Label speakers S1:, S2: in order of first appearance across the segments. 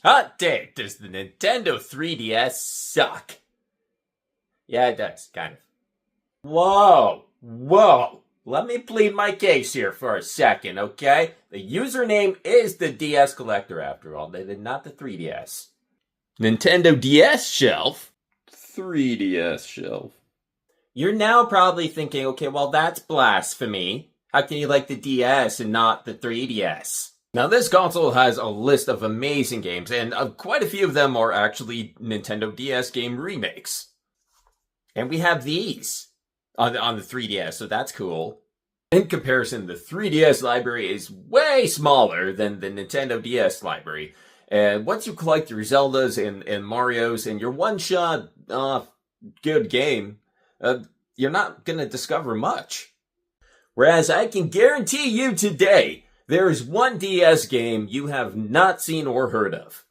S1: Hot take, does the Nintendo 3DS suck? Yeah, it does, kind of. Whoa. Let me plead my case here for a second, okay? The username is the DS Collector after all, not the 3DS. Nintendo DS shelf?
S2: 3DS shelf.
S1: You're now probably thinking, okay, well, that's blasphemy. How can you like the DS and not the 3DS? Now, this console has a list of amazing games, and quite a few of them are actually Nintendo DS game remakes. And we have these on the 3DS, so that's cool. In comparison, the 3DS library is way smaller than the Nintendo DS library. And once you collect your Zeldas and Marios and your one-shot good game, you're not going to discover much. Whereas I can guarantee you today, there is one DS game you have not seen or heard of.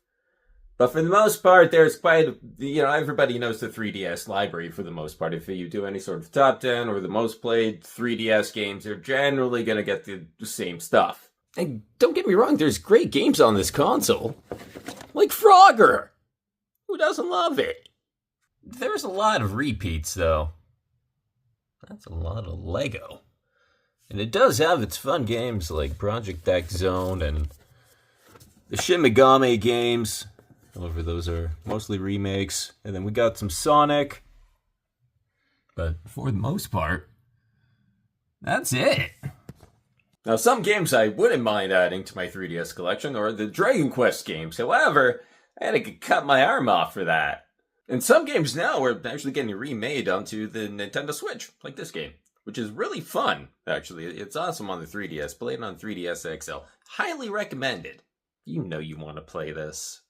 S1: But for the most part, there's quite, everybody knows the 3DS library for the most part. If you do any sort of top 10 or the most played 3DS games, you're generally going to get the same stuff. And don't get me wrong, there's great games on this console. Like Frogger! Who doesn't love it? There's a lot of repeats, though. That's a lot of Lego. And it does have its fun games like Project X Zone and the Shin Megami games. However, those are mostly remakes. And then we got some Sonic. But for the most part, that's it. Now, some games I wouldn't mind adding to my 3DS collection are the Dragon Quest games. However, I had to cut my arm off for that. And some games now are actually getting remade onto the Nintendo Switch, like this game, which is really fun, actually. It's awesome on the 3DS. Play it on 3DS XL. Highly recommended. You know you want to play this.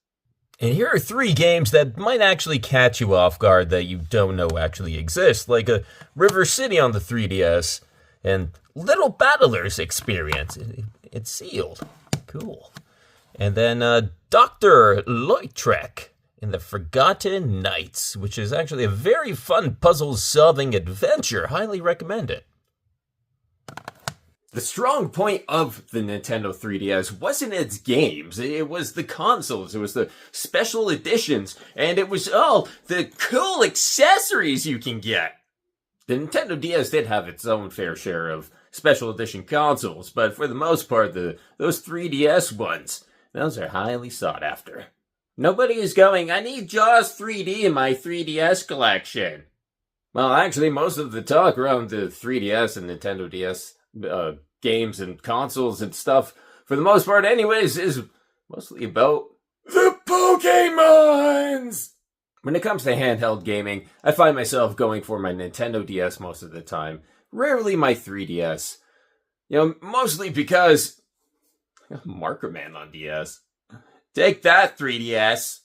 S1: And here are 3 games that might actually catch you off guard that you don't know actually exist, like a River City on the 3DS and Little Battlers Experience. It's sealed. Cool. And then Dr. Leutrek in the Forgotten Nights, which is actually a very fun puzzle-solving adventure. Highly recommend it. The strong point of the Nintendo 3DS wasn't its games, it was the consoles, it was the special editions, and it was all the cool accessories you can get. The Nintendo DS did have its own fair share of special edition consoles, but for the most part, those 3DS ones, those are highly sought after. Nobody is going, I need Jaws 3D in my 3DS collection. Well, actually, most of the talk around the 3DS and Nintendo DS games and consoles and stuff, for the most part anyways, is mostly about the Pokemons! When it comes to handheld gaming, I find myself going for my Nintendo DS most of the time, rarely my 3DS. Mostly because Marker Man on DS. Take that, 3DS!